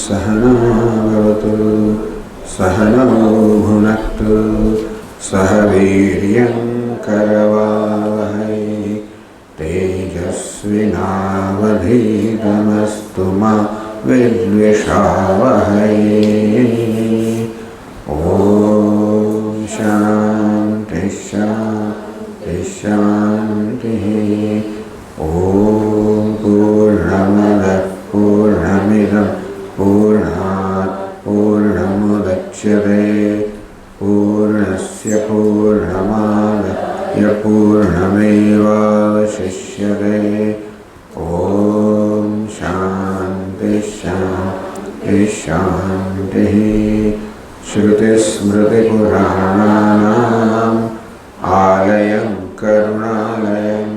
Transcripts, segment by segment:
सहना भवतु सहनौ भुनक्तु सह वीर्यं करवावहै तेजस्विनावधीतमस्तु मा विद्विषावहै। ॐ शान्ति शान्ति शान्तिः। ॐ पूर्णमदः पूर्णमिदं पूर्णात् पूर्णमुदच्यते पूर्णस्य पूर्णमादाय पूर्णमेवावशिष्यते। ॐ शान्ति शान्ति शान्तिः। श्रुतिस्मृतिपुराणानाम् आलयं करुणालयं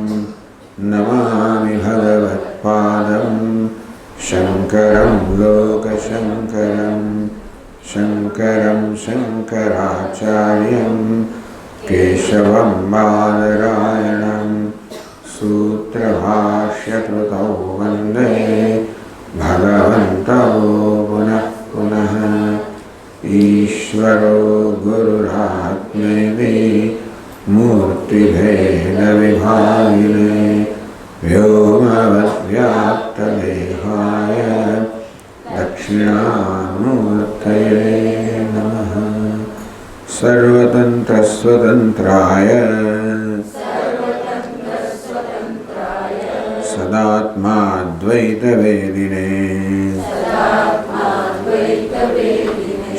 नमामि भगवत्पादं शङ्करं लोकशङ्करं शङ्करं शङ्कराचार्यं केशवं बादरायणं सूत्रभाष्यकृतौ वन्दे भगवन्तौ पुनः पुनः। ईश्वरो गुरुरात्मेति मूर्तिभेदविभागिने व्योमवद्व्याप्तदेहाय दक्षिणामूर्तये नमः। सर्वतन्त्रस्वतन्त्राय सदात्माद्वैतवेदिने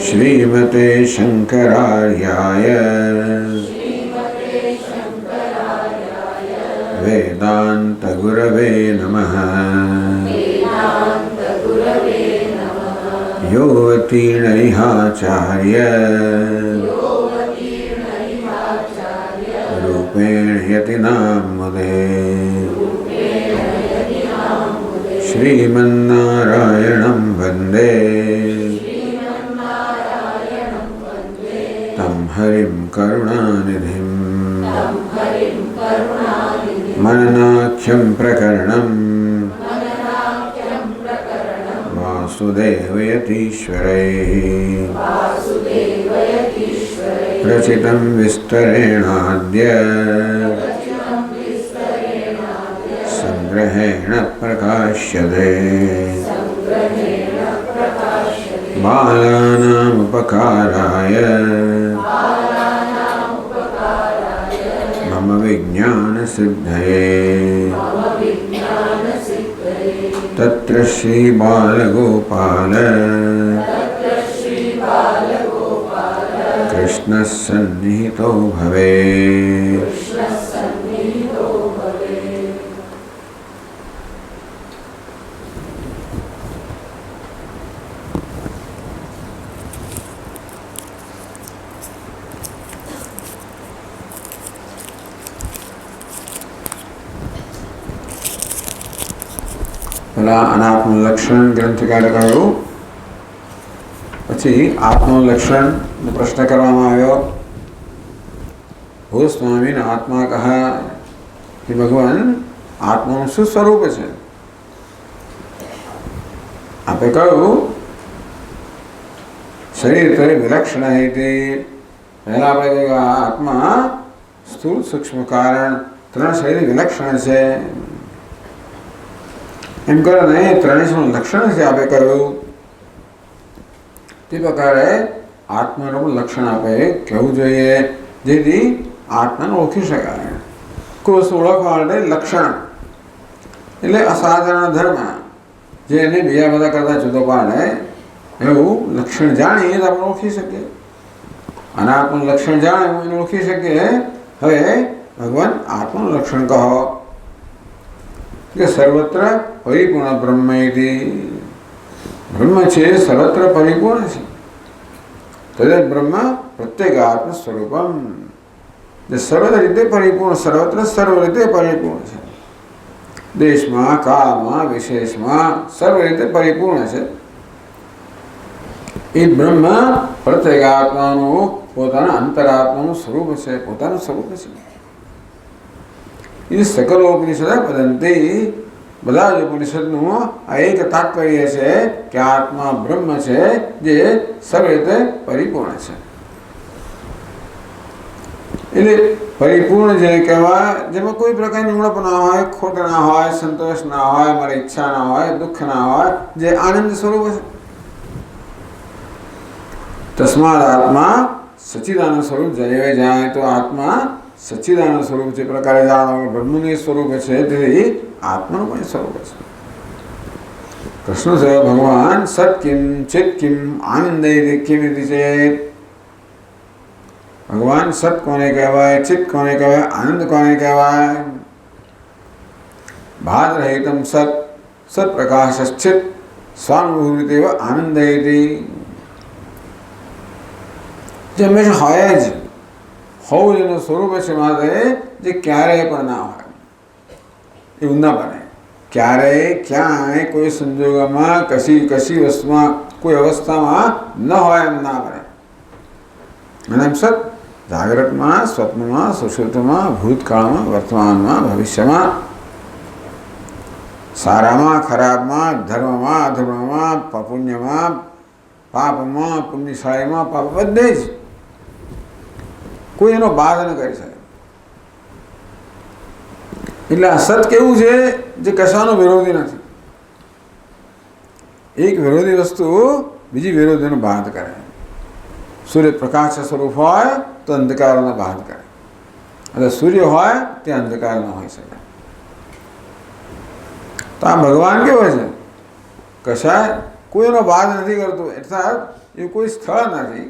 श्रीमते शङ्करार्याय वेदान्तगुरवे नमः। योऽवतीर्णैहाचार्य रूपेण यतिनां मुदे श्रीमन्नारायणं वन्दे तं हरिं करुणानिधिं। मननाख्यं प्रकरणं वासुदेवयतीश्वरैः रचितं विस्तरेणाद्य संग्रहेण प्रकाश्यते। बालानामुपकाराय मम विज्ञानसिद्धये तत्र श्रीबालगोपाल कृष्णः सन्निहितो भवेत्। અનાત્મનું લક્ષણ ગ્રંથકાર કહ્યું, પછી આત્મનું લક્ષણનો પ્રશ્ન કરવામાં આવ્યો। ભૂ સ્વામીને આત્મા કહા કે ભગવાન આત્માનું શું સ્વરૂપ છે? આપે કહ્યું શરીર તો વિલક્ષણ હતી। પહેલા આપણે કહ્યું આત્મા સ્થૂળ સૂક્ષ્મ કારણ ત્રણ શરીર વિલક્ષણ છે એમ કરીને ત્રણેયનું લક્ષણ છે આપે કહ્યું। તે પ્રકારે આત્માનું લક્ષણ આપે કહેવું જોઈએ જેથી આત્માને ઓળખી શકાય। કોષ ઓળખવા માટે લક્ષણ એટલે અસાધારણ ધર્મ જેને બીજા બધા કરતાં જુદો પાડે એવું લક્ષણ જાણીએ તો આપણે ઓળખી શકીએ। અનાત્મનું લક્ષણ જાણે એને ઓળખી શકીએ। હવે ભગવાન આત્માનું લક્ષણ કહો કે સર્વત્ર પરિપૂર્ણ બ્રહ્મ ઇતિ। બ્રહ્મ છે સર્વત્ર પરિપૂર્ણ છે। તદ્ બ્રહ્મ પ્રત્યેગાત્મ સ્વરૂપમ જે સર્વ રીતે પરિપૂર્ણ સર્વત્ર સર્વ રીતે પરિપૂર્ણ છે। દેશમાં કાળમાં વિશેષમાં સર્વ રીતે પરિપૂર્ણ છે। એ બ્રહ્મ પ્રત્યેગાત્માનું પોતાના અંતરાત્માનું સ્વરૂપ છે, પોતાનું સ્વરૂપ છે। એ સકલોપનિષદ વદંતી બધા જ ઉપનિષદનું આ એક તાત્પર્ય છે કે આત્મા બ્રહ્મ છે જે સર્વ રીતે પરિપૂર્ણ છે. એટલે પરિપૂર્ણ જે કહેવાય, જેમાં કોઈ પ્રકારની ઉણપ ના હોય, ખોટ ના હોય, સંતોષ ના હોય, મારી ઈચ્છા ના હોય, દુઃખ ના હોય, જે આનંદ સ્વરૂપ છે. તસ્માદ આત્મા સચ્ચિદાનંદ સ્વરૂપ જયવે જાય. તો આત્મા સચ્ચિદાનંદ સ્વરૂપ છે પ્રકારે જાણો. બ્રહ્મનું સ્વરૂપ છે તેથી આત્માનું પણ સ્વરૂપ છે. પ્રશ્ન છે ભગવાન સત કિમ ચિત કિમ આનંદ કેવી ચેત. ભગવાન સત કોને કહેવાય, ચિત્ત કોને કહેવાય, આનંદ કોને કહેવાય. ભાદ રહિતમ સત સત પ્રકાશશ્ચિત સ્વાનુભૂતિ આનંદ જે હંમેશા હોય જ હોવું જેનું સ્વરૂપ છે માટે જે ક્યારેય પણ ના હોય એવું ના બને. ક્યારેય ક્યાંય કોઈ સંજોગોમાં કશી વસ્તુમાં કોઈ અવસ્થામાં ન હોય એમ ના બને. અને એમ સત જાગ્રતમાં, સ્વપ્નમાં, સુષુપ્તમાં, ભૂતકાળમાં, વર્તમાનમાં, ભવિષ્યમાં, સારામાં, ખરાબમાં, ધર્મમાં, અધર્મમાં, પુણ્યમાં, પાપમાં, પુણ્યશાળીમાં, પાપ બધે જ કોઈ એનો બાદ ન કરી શકે. એટલે આ સત કેવું છે જે કશાનો વિરોધી નથી. એક વિરોધી વસ્તુ બીજી વિરોધીનો બાદ કરે. સૂર્ય પ્રકાશ સ્વરૂપ હોય તો અંધકારનો બાદ કરે, અને સૂર્ય હોય તે અંધકાર ન હોઈ શકે. તો આ ભગવાન કેવો છે, કશા કોઈનો બાદ નથી કરતું. અર્થાત એ કોઈ સ્થળ નથી,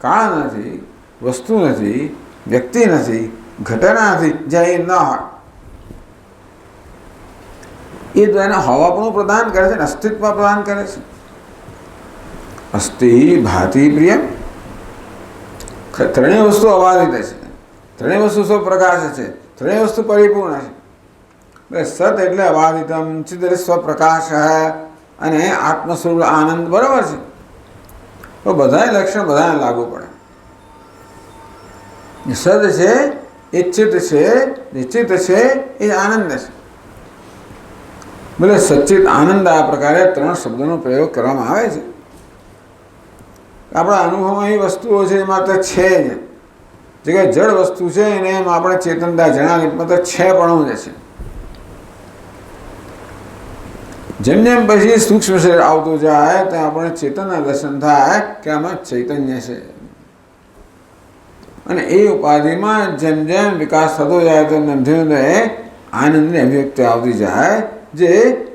કાળ નથી, વસ્તુ નથી, વ્યક્તિ નથી, ઘટના નથી જ્યાં એ ન હોય. એ તો એને હોવાપણું પ્રદાન કરે છે, અસ્તિત્વ પ્રદાન કરે છે. અસ્તિ ભાતિ પ્રિય. ત્રણેય વસ્તુ અબાધિત છે, ત્રણેય વસ્તુ સ્વપ્રકાશ છે, ત્રણેય વસ્તુ પરિપૂર્ણ છે. સત એટલે અબાધિતમ, ચિત્ત એટલે સ્વપ્રકાશ અને આત્મ સ્વરૂપ આનંદ. બરાબર છે. તો બધાય લક્ષણ બધાને લાગુ પડે. સદ છે એ ચિત્ત છે, જે ચિત્ત છે એ આનંદ છે. બોલે સચ્ચિત આનંદ. આ પ્રકારે ત્રણ શબ્દોનો પ્રયોગ કરવામાં આવે છે. આપણા અનુભવમાં એ વસ્તુઓ છે એ માત્ર છે જ, જે કંઈ જડ વસ્તુ છે એને એમ આપણે ચેતનતા જણાવી માત્ર છે પણ જ છે. જેમ જેમ પછી સૂક્ષ્મ શરીર આવતું જાય ત્યાં આપણે ચેતનના દર્શન થાય કે આમાં ચૈતન્ય છે. અને એ ઉપાધિમાં જેમ જેમ વિકાસ થતો જાય તો ધીમે આનંદની અભિવ્યક્તિ આવતી જાય જે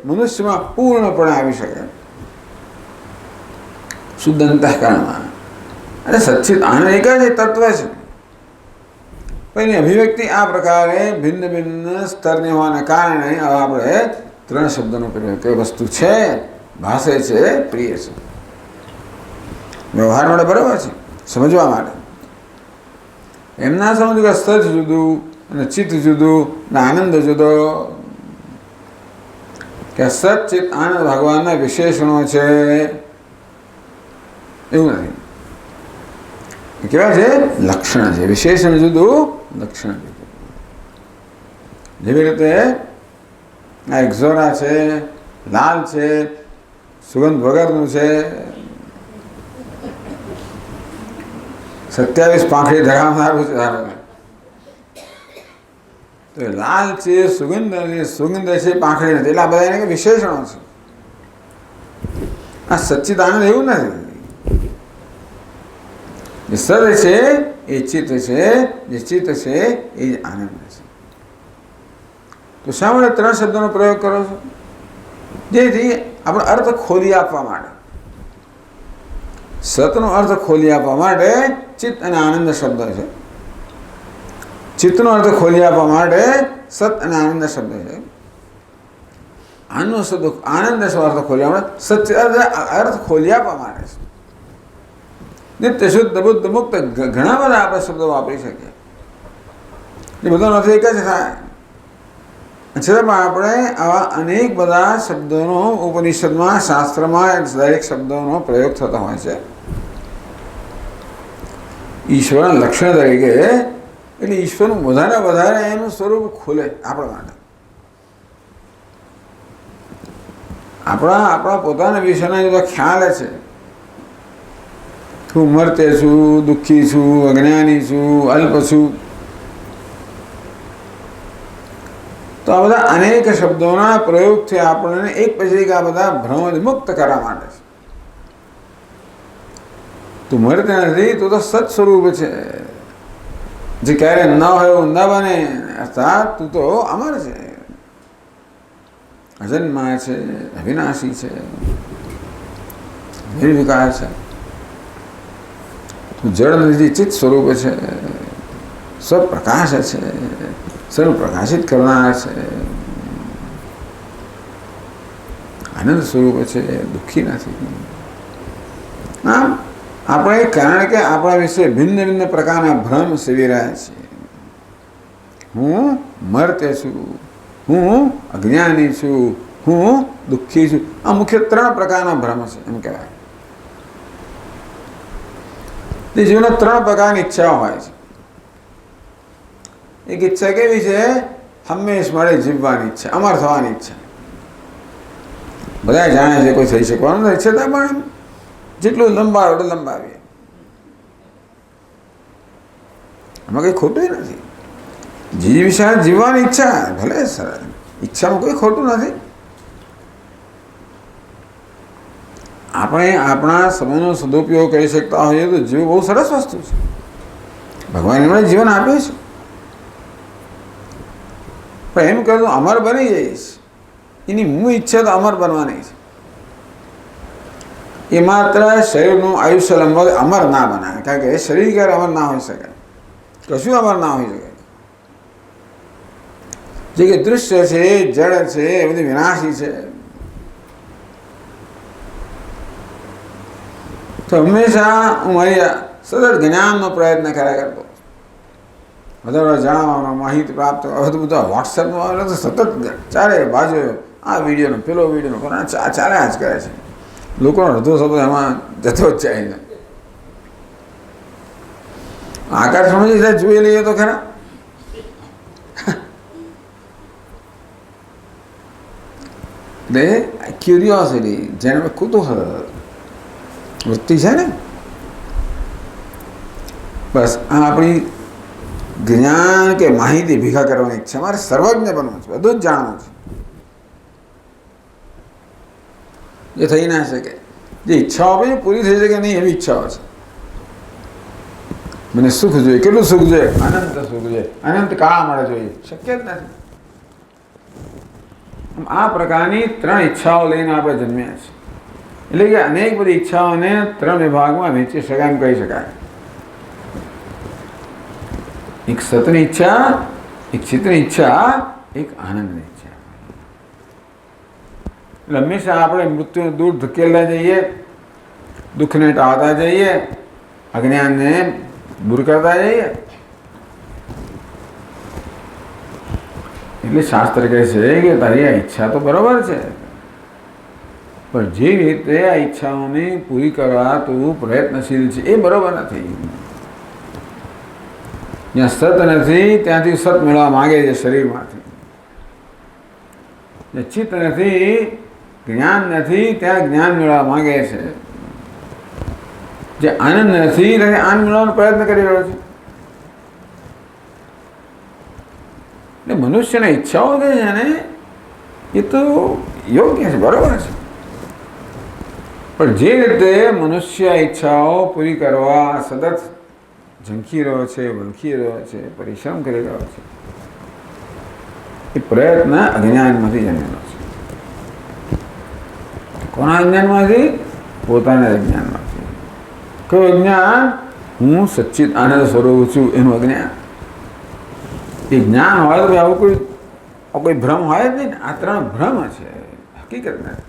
મનુષ્યમાં પૂર્ણપણે આવી શકે શુદ્ધ અંતઃકરણમાં. અને સચ્ચિત આનંદ એક જ તત્વ છે. પણ એની અભિવ્યક્તિ આ પ્રકારે ભિન્ન ભિન્ન સ્તરની હોવાના કારણે આપણે ત્રણ શબ્દનો પ્રયોગ. કઈ વસ્તુ છે, ભાષે છે, પ્રિય છે. વ્યવહાર માટે બરાબર છે, સમજવા માટે. એમ ના સમજવું કે સત જુદું અને ચિત્ત જુદું ને આનંદ જુદો. કે સત ચિત્ત આનંદ ભગવાનના વિશેષણો છે એવું નથી. કેવા છે? લક્ષણ છે. વિશેષણ જુદું, લક્ષણ જુદું. જેવી રીતે આ એક્ઝોરા છે, લાલ છે, સુગંધ વગરનું છે, 27 પાંખડી ધરાવનારું છે. તો લાલ છે, સુગંધ છે, પાંખડી નથી. એટલે આ બધા એને વિશેષણો છે. આ સચ્ચિદાનંદ એવું નથી. જે સદ છે એ ચિત્ત છે, જે ચિત્ત છે એ આનંદ છે. તો શા માટે ત્રણ શબ્દોનો પ્રયોગ કરો છો? જેથી આપણો અર્થ ખોલી આપવા માટે, સતનો અર્થ ખોલી આપવા માટે ચિત્ત અને આનંદ શબ્દ છે. ચિત્તનો અર્થ ખોલી આપવા માટે સત અને આનંદ શબ્દ છે. આનંદ શબ્દ અર્થ ખોલી આપણે સત્ય અર્થ ખોલી આપવા માટે છે. નિત્ય શુદ્ધ બુદ્ધ મુક્ત ઘણા બધા આપણે શબ્દો વાપરી શકીએ. એ બધાનો અર્થ એક જ થાય. છતાં આપણે આવા અનેક બધા શબ્દોનો ઉપનિષદમાં, શાસ્ત્રમાં દરેક શબ્દોનો પ્રયોગ થતો હોય છે. ઈશ્વરના લક્ષણ તરીકે, એટલે ઈશ્વરનું વધારે એનું સ્વરૂપ ખુલે આપણા માટે. આપણા પોતાના વિષયના જો ખ્યાલ છે, હું મરતે છું, દુઃખી છું, અજ્ઞાની છું, અલ્પ છું, તો આ બધા અનેક શબ્દોના પ્રયોગથી આપણને એક પછી એક આ બધા ભ્રમ મુક્ત કરવા માટે છે. તું મરતે નથી, તું તો સત સ્વરૂપ છે, જે ક્યારે ન હોય એવું ન બને, અર્થાત તું તો અમર છે, અજન્મા છે, અવિનાશી છે, નિર્વિકાર છે. તું જળ નથી, ચિત્ત સ્વરૂપ છે, સ્વપ્રકાશ છે, સર્વ પ્રકાશિત કરનાર છે, આનંદ સ્વરૂપ છે, દુઃખી નથી. આમ આપણે કારણ કે આપણા વિશે ભિન્ન ભિન્ન પ્રકારના ભ્રમ સેવી રહ્યા છીએ. હું મરતે છું, હું અજ્ઞાની છું, હું દુઃખી છું. આ મુખ્ય 3 પ્રકારના ભ્રમ છે એમ કહેવાય. તે જીવનમાં 3 પ્રકારની ઈચ્છાઓ હોય છે. એક ઈચ્છા કેવી છે? હંમેશ મળે જીવવાની ઈચ્છા, અમર થવાની ઈચ્છા. બધા જાણે છે કોઈ થઈ શકવાનું નથી, છતાં પણ જેટલું લંબાવો એટલું લંબાવીએ, એમાં કંઈ ખોટું નથી. જીવવાની ઈચ્છા ભલે સરળ, ઈચ્છામાં કોઈ ખોટું નથી. આપણે આપણા સમયનો સદુપયોગ કરી શકતા હોઈએ તો જીવ બહુ સરસ વસ્તુ છે. ભગવાન એમણે જીવન આપ્યું છે, પણ એમ કહ્યું અમર બની જઈશ, એની મૂળ ઈચ્છા તો અમર બનવાની છે. એ માત્ર શરીરનું આયુષ્ય લંબાવી અમર ના બનાવે, કારણ કે એ શરીર ક્યારે અમર ના હોઈ શકે, કશું અમર ના હોઈ શકે. જે કે દૃશ્ય છે, જળ છે, એ બધી વિનાશી છે. તો હંમેશા હું મારી સતત જ્ઞાનનો પ્રયત્ન કર્યા કરતો, વધારે જાણવાનો, માહિતી પ્રાપ્ત હવે તો બધા વોટ્સએપમાં આવે તો સતત ચારે બાજુ આ વિડીયોનો પેલો વિડીયોનો પણ ચાલ્યા જ કરે છે. લોકોનો અડધો સમય એમાં જતો જ જાય છે. આકાશ સમજી જોઈ લઈએ તો ખરા, એટલે ક્યુરિયોસિટી, જેને કુતૂહલ વૃત્તિ છે ને, બસ આ આપણી જ્ઞાન કે માહિતી ભેગા કરવાની ઈચ્છા. મારે સર્વજ્ઞ બનવું છે, બધું જ જાણવું છે. જે થઈ ના શકે, જે ઈચ્છાઓ પછી પૂરી થઈ શકે નહીં એવી ઈચ્છાઓ છે. મને સુખ જોઈએ, કેટલું સુખ જોઈએ? અનંત સુખ જોઈએ, અનંત કાળ મળે જોઈએ, શક્ય જ નથી. આ પ્રકારની 3 ઈચ્છાઓ લઈને આપણે જન્મ્યા છીએ. એટલે કે અનેક બધી ઈચ્છાઓને 3 વિભાગમાં વહેંચી શકાય એમ કહી શકાય. એક સતની ઈચ્છા, એક ચિત્તની ઈચ્છા, એક આનંદની ઈચ્છા. એટલે હંમેશા આપણે મૃત્યુને દૂર ધકેલતા જઈએ, દુઃખને ટાળતા જઈએ, અજ્ઞાનને દૂર કરતા જઈએ. એટલે શાસ્ત્ર કહે છે કે તારી આ ઈચ્છા તો બરાબર છે, પણ જે રીતે આ ઈચ્છાઓને પૂરી કરવા તું પ્રયત્નશીલ છે એ બરાબર નથી. જ્યાં સત નથી ત્યાંથી સત મેળવવા માંગે છે શરીરમાંથી. જ્યાં ચિત્ત નથી, જ્ઞાન નથી, ત્યાં જ્ઞાન મેળવવા માંગે છે. જે આનંદ નથી ત્યાં આનંદ મેળવવાનો પ્રયત્ન કરી રહ્યો છે. એટલે મનુષ્યના ઈચ્છાઓ છે ને એ તો યોગ્ય છે, બરાબર છે. પણ જે રીતે મનુષ્ય ઈચ્છાઓ પૂરી કરવા સતત ઝંખી રહ્યો છે, વલખી રહ્યો છે, પરિશ્રમ કરી રહ્યો છે, એ પ્રયત્ન અજ્ઞાનમાંથી જન્મેલો છે. કોના અજ્ઞાનમાંથી? પોતાના અજ્ઞાનમાંથી. કયું અજ્ઞાન? હું સચ્ચિત આનંદ સ્વરૂપ છું એનું અજ્ઞાન. એ જ્ઞાન હોય તો આવું કોઈ ભ્રમ હોય જ નહીં ને. આ 3 ભ્રમ છે, હકીકત નથી.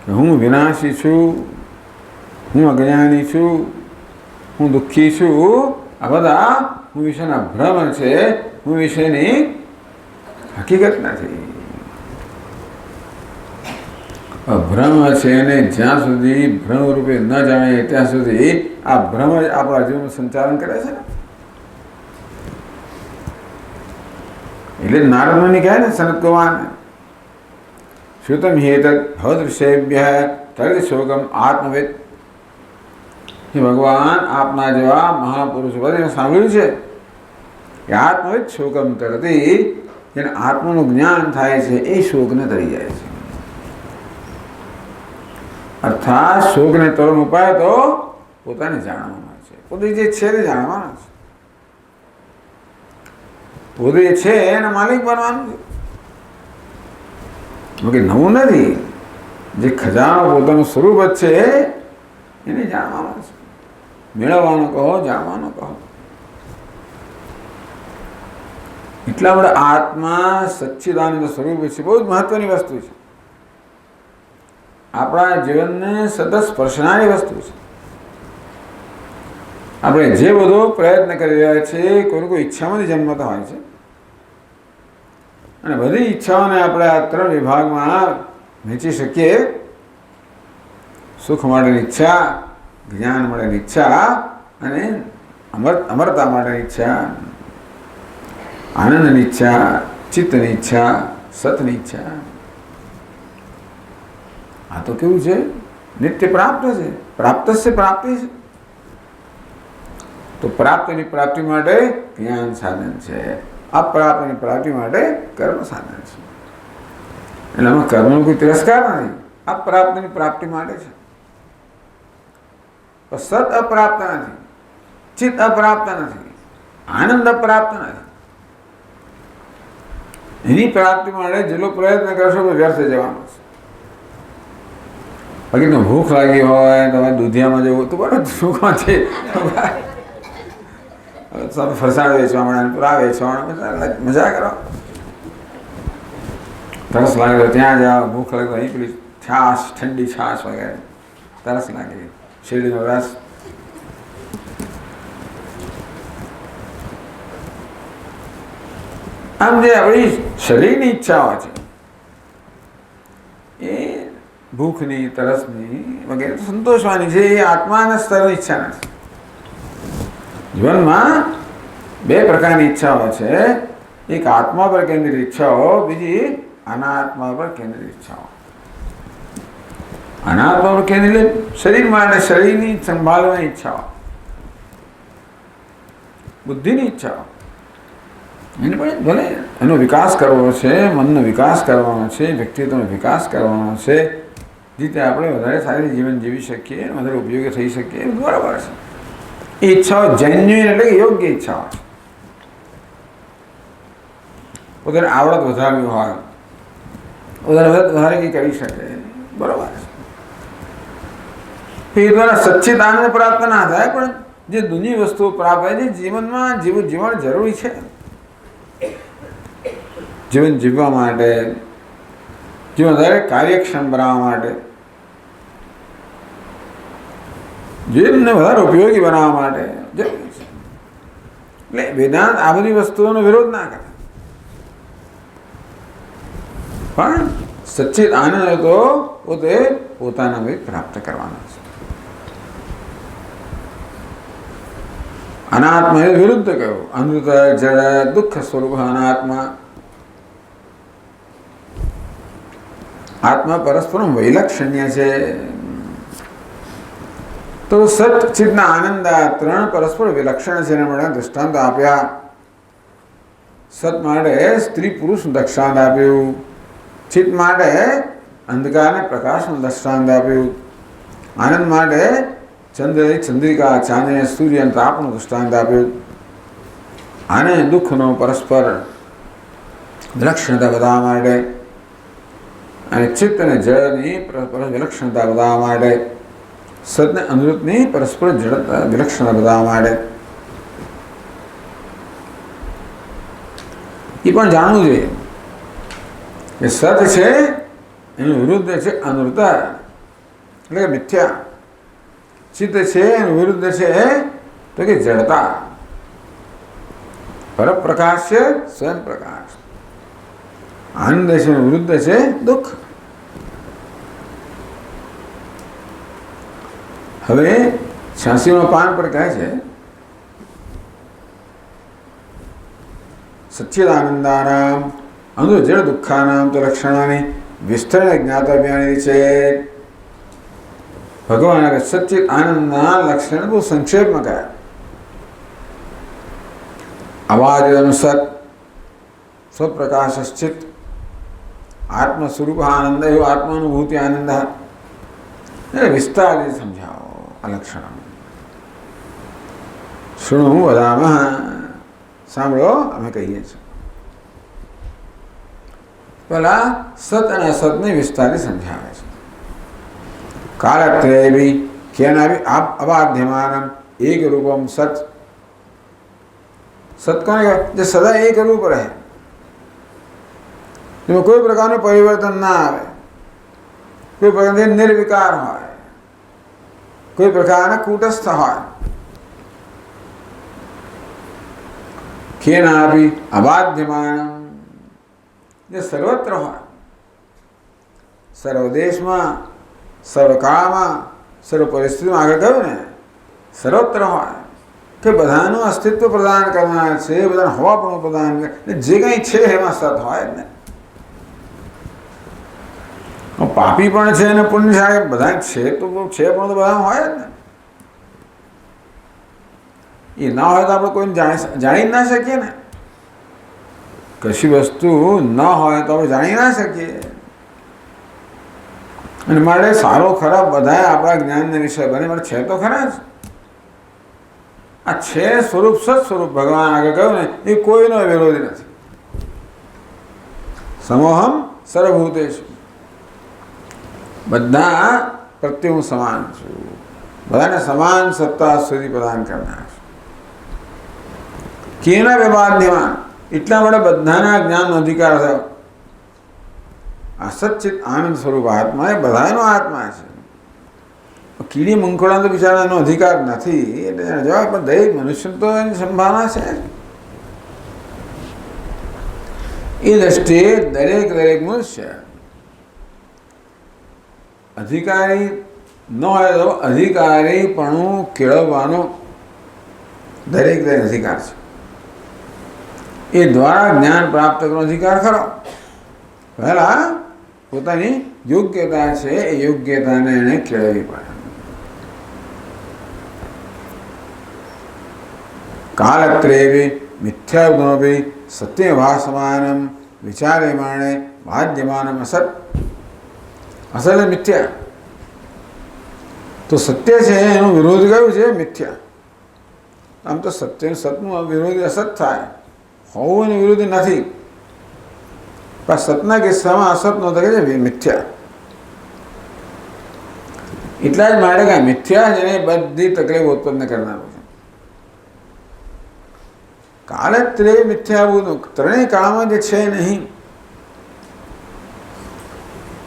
હું વિનાશી છું, હું અજ્ઞાની છું, હું દુઃખી છું, આ બધા હું વિશેના ભ્રમ છે, હું વિશેની હકીકત નથી. ભ્રમ છે અને જ્યાં સુધી ભ્રમ રૂપે ન જાણે ત્યાં સુધી આ ભ્રમ જ આપણા જીવનનું સંચાલન કરે છે ને. એટલે નારદ મુનિ કહે ને સનત કુમારને શ્રુતમ હેતત ભવદૃશ્યેભ્ય તરિત શોકમ આત્મવેદ. હે ભગવાન, આપના જેવા મહાપુરુષ બધે સાંભળ્યું છે કે આત્મવેદ શોકમ તરતી, જેને આત્માનું જ્ઞાન થાય છે એ શોકને તરી જાય છે. અર્થાત શોકને તરવાનો ઉપાય તો પોતાને જાણવાનો છે. પોતે જે છે તે જાણવાનો છે. પોતે જે છે એના માલિક બનવાનું છે. કે નવું નથી. જે ખજાનો પોતાનું સ્વરૂપ જ છે એને જાણવાનો છે. મેળવવાનો કહો, જાણવાનો કહો. એટલા માટે આત્મા સચ્ચિદાનંદ સ્વરૂપ છે. બહુ જ મહત્વની વસ્તુ છે. આપણા જીવનને સતત સ્પર્શનારી વસ્તુ છે. આપણે જે બધો પ્રયત્ન કરી રહ્યા છીએ, કોઈ કોઈ ઈચ્છામાંથી જન્મતા હોય છે, અને બધી ઈચ્છાઓને આપણે આ 3 વિભાગમાં વહેંચી શકીએ. સુખ માટેની ઈચ્છા, જ્ઞાન માટેની ઈચ્છા, અને અમરતા માટેની ઈચ્છા, આનંદની ઈચ્છા, ચિત્તની ઈચ્છા, સતની ઈચ્છા. આ તો કેવું છે? નિત્ય પ્રાપ્ત છે. પ્રાપ્ત છે, પ્રાપ્તિ છે. તો પ્રાપ્તિની પ્રાપ્તિ માટે જ્ઞાન સાધન છે. અપ્રાપ્તિની પ્રાપ્તિ માટે કર્મ સાધન છે. એટલે આમાં કર્મનો કોઈ તિરસ્કાર નથી. અપ્રાપ્તિની પ્રાપ્તિ માટે છે. સત અપ્રાપ્ત નથી, ચિત્ત અપ્રાપ્ત નથી, આનંદ અપ્રાપ્ત નથી. એની પ્રાપ્તિ માટે જેટલો પ્રયત્ન કરશો તો વ્યર્થ જવાનો છે. બાકી તો ભૂખ લાગી હોય, તમારે દૂધિયામાં જવું તો બરાબર, સુખમાં છે ફરસાણ વેચવા મળે, પુરા વેચવા મજા કરો. તરસ લાગે તો ત્યાં જાઓ, ભૂખ લાગે તો અહીં પેલી છાશ, ઠંડી છાશ વગેરે. તરસ લાગે, શેરડીનો રસ. આમ જે આપણી શરીરની ઈચ્છાઓ છે એ ભૂખની, તરસની વગેરે સંતોષવાની છે. એ આત્માના સ્તરની ઈચ્છા નથી. જીવનમાં 2 પ્રકારની ઈચ્છાઓ છે. એક આત્મા પર કેન્દ્રિત ઈચ્છાઓ, બીજી અનાત્મા પર કેન્દ્રિત ઈચ્છાઓ. અનાત્મા પર કેન્દ્રિત શરીર માટે શરીરની સંભાળવાની ઈચ્છાઓ, બુદ્ધિની ઈચ્છાઓ. એને પણ ભલે એનો વિકાસ કરવો છે, મનનો વિકાસ કરવાનો છે, વ્યક્તિત્વનો વિકાસ કરવાનો છે, જેથી આપણે વધારે સારી જીવન જીવી શકીએ, વધારે ઉપયોગી થઈ શકીએ, બરાબર છે. એ ઈચ્છાઓ જેન્યુઇન એટલે કે યોગ્ય ઈચ્છાઓ છે. પોતાને આવડત વધારવી હોય, વધારે કંઈ કરી શકે, બરાબર છે. એ દ્વારા સચ્ચિત આનંદ પ્રાપ્ત ના થાય, પણ જે દુનિયા વસ્તુઓ પ્રાપ્ત થાય, જે જીવનમાં જીવન જરૂરી છે, જીવન જીવવા માટે, જીવન વધારે કાર્યક્ષમ બનાવવા માટે, જીવનને વધારે ઉપયોગી બનાવવા માટે જરૂરી છે. એટલે વેદાંત આ બધી વસ્તુઓનો વિરોધ ના કરે, પણ સચ્ચિત આનંદ તો પોતે પોતાના પ્રાપ્ત કરવાનો છે. અનાત્મા એ વિરુદ્ધ કહ્યું. અનૃત જડ દુઃખ સ્વરૂપ અનાત્મા. આત્મા પરસ્પરમ વૈલક્ષણ્ય છે. તો સત ચિત્તના આનંદ આ 3 પરસ્પર વિલક્ષણ છે. એના માટે દૃષ્ટાંત આપ્યા. સત માટે સ્ત્રી પુરુષનું દૃષ્ટાંત આપ્યું, ચિત્ત માટે અંધકાર અને પ્રકાશનું દૃષ્ટાંત આપ્યું, આનંદ માટે ચંદ્ર, ચંદ્રિકા, ચાંદને, સૂર્ય અને તાપનું દૃષ્ટાંત આપ્યું, અને દુઃખનો પરસ્પર વિલક્ષણતા બતાવવા માટે, અને ચિત્ત અને જળની પરસ્પર વિલક્ષણતા બતાવવા માટે, સતને અમૃતની પરસ્પર જડતા વિલક્ષણતા બતાવવા માટે. એ પણ જાણવું જોઈએ કે સત છે એનું વિરુદ્ધ છે અનૃતા, એટલે કે મિથ્યા. ચિત્ત છે એનું વિરુદ્ધ છે તો કે જડતા. પરપ્રકાશ છે સ્વયં પ્રકાશ. આનંદ છે એનું વિરુદ્ધ છે દુઃખ. હવે 86મા પાન પર કહે છે સચ્ચિદાનંદાનામ અનુજડ દુઃખાનામ તો લક્ષણાની વિસ્તરણે જ્ઞાતવ્યાની ચેત ભગવાન સચ્ચિત આનંદના લક્ષણ બહુ સંક્ષેપમાં કહ્યા. અવાજ સત સ્વપ્રકાશશ્ચિત આત્મ સ્વરૂપ આનંદ એવો આત્માનુભૂતિ આનંદ એટલે વિસ્તારથી સમજાવો આ લક્ષણ. શૃણુ વદામઃ સાંભળો અમે કહીએ છીએ. પેલા સત અને અસતને વિસ્તારથી સમજાવે છે. કાળત્રય બી કેના બી અબાધ્યમાનમ એક રૂપમ સત. સત કોને કહેવાય? જે સદા એક રૂપ રહે, જેમાં કોઈ પ્રકારનું પરિવર્તન ના આવે, કોઈ પ્રકારથી નિર્વિકાર હોય, કોઈ પ્રકારના કૂટસ્થ હોય. કેનાપી અબાધ્યમાન, જે સર્વત્ર હોય, સર્વ દેશમાં, સર્વ કાળમાં, સર્વ પરિસ્થિતિમાં. આગળ કહ્યું ને સર્વત્ર હોય કે બધાનું અસ્તિત્વ પ્રદાન કરનાર છે, બધાને હવાપણું પ્રદાન કરે, જે કંઈ છે એમાં સત હોય જ ને. પાપી પણ છે અને પુણ્યશાળી બધા છે તો છે, પણ તો બધા હોય જ ને. એ ના હોય તો આપણે કોઈને જાણી ના શકીએ ને. કશી વસ્તુ ન હોય તો આપણે જાણી ના શકીએ. અને માટે સારો ખરાબ બધા આપણા જ્ઞાનના વિષય બને, માટે છે તો ખરા જ. આ છે સ્વરૂપ સત સ્વરૂપ ભગવાન આગળ કહ્યું ને એ કોઈનો વિરોધી નથી. સમોહમ સર્વભૂતેષુ, બધા પ્રત્યે હું સમાન છું, બધાને સમાન સત્તા સુધી પ્રદાન કરનાર છું. કેના વ્યવાધ્યમાન, એટલા માટે બધાના જ્ઞાનનો અધિકાર થયો. આ સચ્ચિત આનંદ સ્વરૂપ આત્મા એ બધાનો આત્મા છે. કીડી મંકોડા તો બિચારાનો અધિકાર નથી એટલે જવાબ, પણ દરેક મનુષ્ય તો એની સંભાવના છે. એ દ્રષ્ટિએ દરેક મનુષ્ય અધિકારી ન હોય તો અધિકારીપણું કેળવવાનો દરેક અધિકાર છે. એ દ્વારા જ્ઞાન પ્રાપ્ત કરવાનો અધિકાર ખરો. પહેલા પોતાની યોગ્યતા છે એ યોગ્યતાને એને કેળવવી પડે. કાલત્રેવી મિથ્યાગુણોભી સત્ય ભાસમાનમ વિચાર્યમાણે બાધ્યમાનમ અસત. અસત મિથ્યા તો સત્ય છે એનો વિરોધ કયું છે? મિથ્યા. આમ તો સત્ય સતનું વિરોધી અસત થાય, હોવું એનું વિરોધી નથી. પણ સતના કિસ્સામાં અસત નો થાય છે મિથ્યા. એટલા જ માટે કે મિથ્યા જેને બધી તકલીફ ઉત્પન્ન કરનારું છે. કાળત્રય મિથ્યાભૂત, ત્રણેય કાળમાં જે છે નહીં,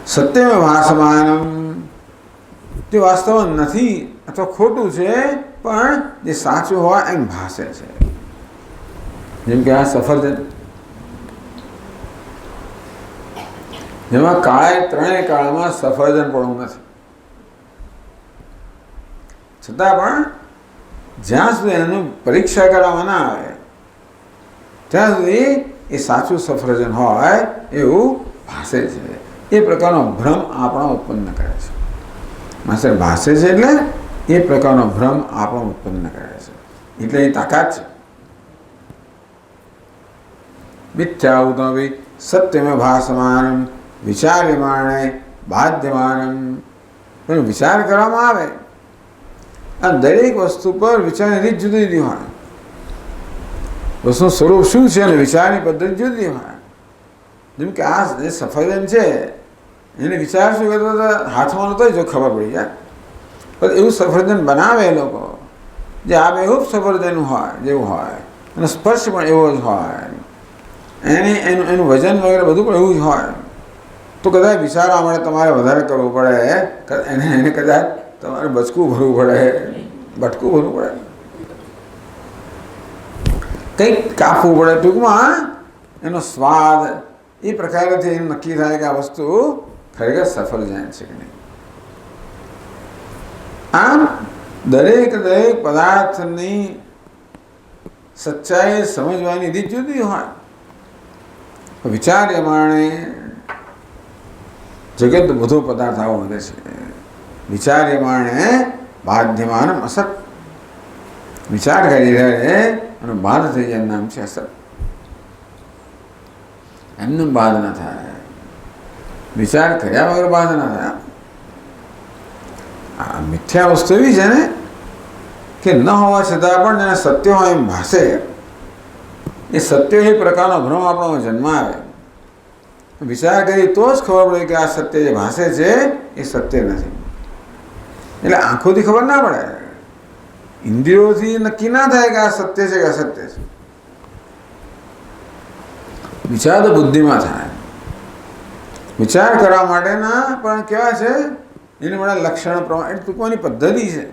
સત્યમાં ભાસમાનમ, તે વાસ્તવ નથી અથવા ખોટું છે, પણ જે સાચું હોય એમ ભાસે છે. જેમ કે આ સફરજન, જેમાં ત્રણેય કાળમાં સફરજન પણ નથી, છતાં પણ જ્યાં સુધી એનું પરીક્ષા કરવામાં ના આવે ત્યાં સુધી એ સાચું સફરજન હોય એવું ભાસે છે. એ પ્રકારનો ભ્રમ આપણો ઉત્પન્ન કરે છે. માસ્ટર ભાસે છે એટલે એ પ્રકારનો ભ્રમ આપણો ઉત્પન્ન કરે છે, એટલે એ તાકાત છે. મિથ્યાઉતમપી સત્યમેવ ભાસમાનમ વિચાર્યમાણે બાધ્યમાનમ. પણ વિચાર કરવામાં આવે અને દરેક વસ્તુ પર વિચારની રીત જુદી જુદી હોય. વસ્તુનું સ્વરૂપ શું છે અને વિચારની પદ્ધતિ જુદી હોય. જેમ કે આ જે સફરજન છે એને વિચાર શું કરતો હતો? હાથમાં નહોતો જો ખબર પડી જાય. પણ એવું સફરજન બનાવે એ લોકો જે આ બેહૂબ સફરજન હોય જેવું હોય, અને સ્પર્શ પણ એવો જ હોય, એનું વજન વગેરે બધું પણ એવું જ હોય. તો કદાચ વિચારવા માટે તમારે વધારે કરવું પડે, એને કદાચ તમારે બચકું ભરવું પડે, બટકું ભરવું પડે, કંઈક કાપવું પડે. ટૂંકમાં એનો સ્વાદ એ પ્રકારેથી એનું નક્કી થાય કે આ વસ્તુ ખરેખર સફરજન છે કે નહીં. આમ દરેક પદાર્થની સચ્ચાઈ સમજવાની રીત જુદી હોય. વિચાર્યમાણે જગત બધો પદાર્થ આવો વધે છે. વિચાર્યમાણે બાધ્યમાનમ અસત. વિચાર કરી રહે અને બાધ થઈ જાય નામ છે અસત. એમનું બાધ ના થાય. વિચાર કર્યા વગર બાધ ના થાય. આ મિથ્યા વસ્તુ એવી છે ને કે ન હોવા છતાં પણ જેને સત્ય હોય એમ ભાષે. એ સત્ય એ પ્રકારનો ભ્રમ આપણો જન્મ આવે. વિચાર કરી તો જ ખબર પડે કે આ સત્ય જે ભાષે છે એ સત્ય નથી. એટલે આંખોથી ખબર ના પડે, ઇન્દ્રિયોથી નક્કી ના થાય કે આ સત્ય છે કે અસત્ય છે. વિચાર તો બુદ્ધિમાં થાય. વિચાર કરવા માટેના પણ કેવા છે એને બધા લક્ષણ પ્રમાણે ટૂંકવાની પદ્ધતિ છે.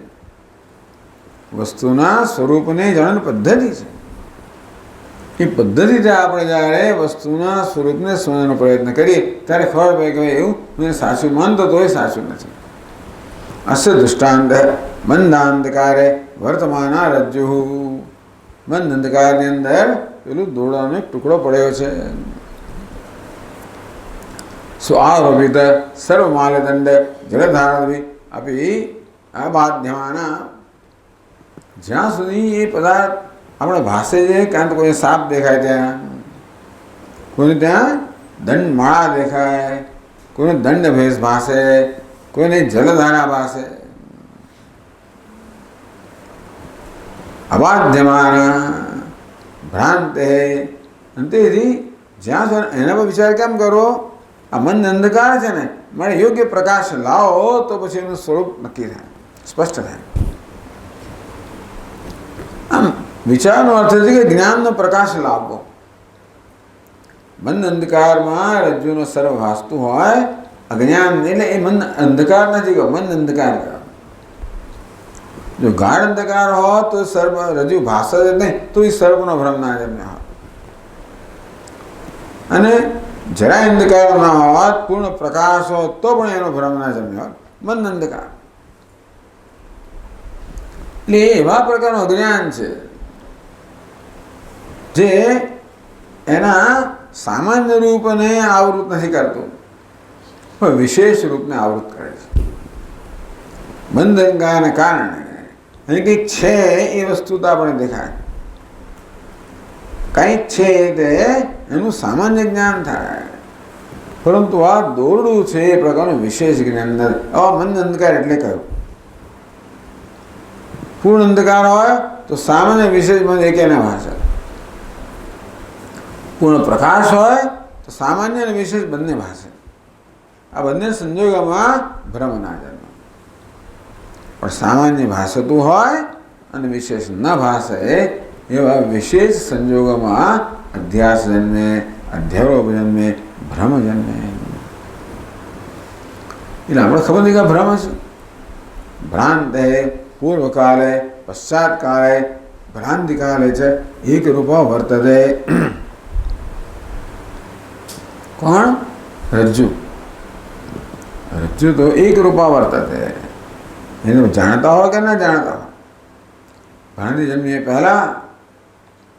વસ્તુના સ્વરૂપને જાણવાની પદ્ધતિ છે. એ પદ્ધતિથી આપણે જ્યારે વસ્તુના સ્વરૂપને સમજવાનો પ્રયત્ન કરીએ ત્યારે ખબર પડે કે એવું મને સાચું માનતો તો એ સાચું નથી. અસ્ય દૃષ્ટાંત મંદાંધકારે વર્તમાન રજ્જુ. મંદ અંધકારની અંદર પેલું દોરડાનો એક ટુકડો પડ્યો છે. સ્વારોપિત સર્વમાલદંડ જલધારભી આપી અબાધ્યમાના. જ્યાં સુધી એ પદાર્થ આપણે ભાષે છે, ક્યાં તો કોઈ સાપ દેખાય ત્યાં, કોઈને ત્યાં દંડ માળા દેખાય, કોઈને દંડ ભેસ ભાષે, કોઈને જલધારા ભાષે. અબાધ્યમાના ભ્રાંતે. અંતેથી જ્યાં સુધી એના પર વિચાર કેમ કરો? આ મન અંધકાર છે ને, મારે યોગ્ય પ્રકાશ લાવો તો પછી એનું સ્વરૂપ નક્કી થાય, સ્પષ્ટ થાય. આમ વિચારનો અર્થ છે કે જ્ઞાનનો પ્રકાશ લાવવો. મન અંધકારમાં રજ્જુનો સર્વ ભાસતું હોય, અજ્ઞાન એટલે એ મન અંધકાર નથી કહો, મન અંધકાર કહો. જો ગાઢ અંધકાર હોય તો સર્વ રજ્જુ ભાષે જ નહીં તો એ સર્વનો ભ્રમ ના જન્મે હોય. અને જરાય અંધકાર ના હોત, પૂર્ણ પ્રકાશ હોય તો પણ એનો ભ્રમ ના જન્મે હોય. મન અંધકાર એટલે એવા પ્રકારનું અજ્ઞાન છે જે એના સામાન્ય રૂપને આવૃત નથી કરતું, પણ વિશેષ રૂપને આવૃત કરે છે. મંદ અંધકારને કારણે અને કંઈક છે એ વસ્તુ તો આપણે દેખાય, કંઈક છે તે એનું સામાન્ય જ્ઞાન થાય, પરંતુ આ દોરડું છે એ પ્રકારનું વિશેષ જ્ઞાન નથી. આવા મંદ અંધકાર એટલે કયું? પૂર્ણ અંધકાર હોય તો સામાન્ય વિશેષ મંદ એકેના ભાષા. પૂર્ણ પ્રકાશ હોય તો સામાન્ય અને વિશેષ બંને ભાષે. આ બંને સંજોગોમાં ભ્રમ ના જન્મે. પણ સામાન્ય ભાષતું હોય અને વિશેષ ન ભાષે એવા વિશેષ સંજોગોમાં અધ્યાસ જન્મે, અધ્યારોપ જન્મે, ભ્રમ જન્મે. એટલે આપણે ખબર નહીં કે ભ્રમ છે. ભ્રાંતે પૂર્વકાલે પશ્ચાત્કાલે ભ્રાંતિકાલે છે એક રૂપા વર્તતે. કોણ? રજ્જુ. રજ્જુ તો એક રૂપા વર્તતે. એને જાણતા હોય કે ના જાણતા હોય. ભ્રાંતિ જન્મીએ પહેલા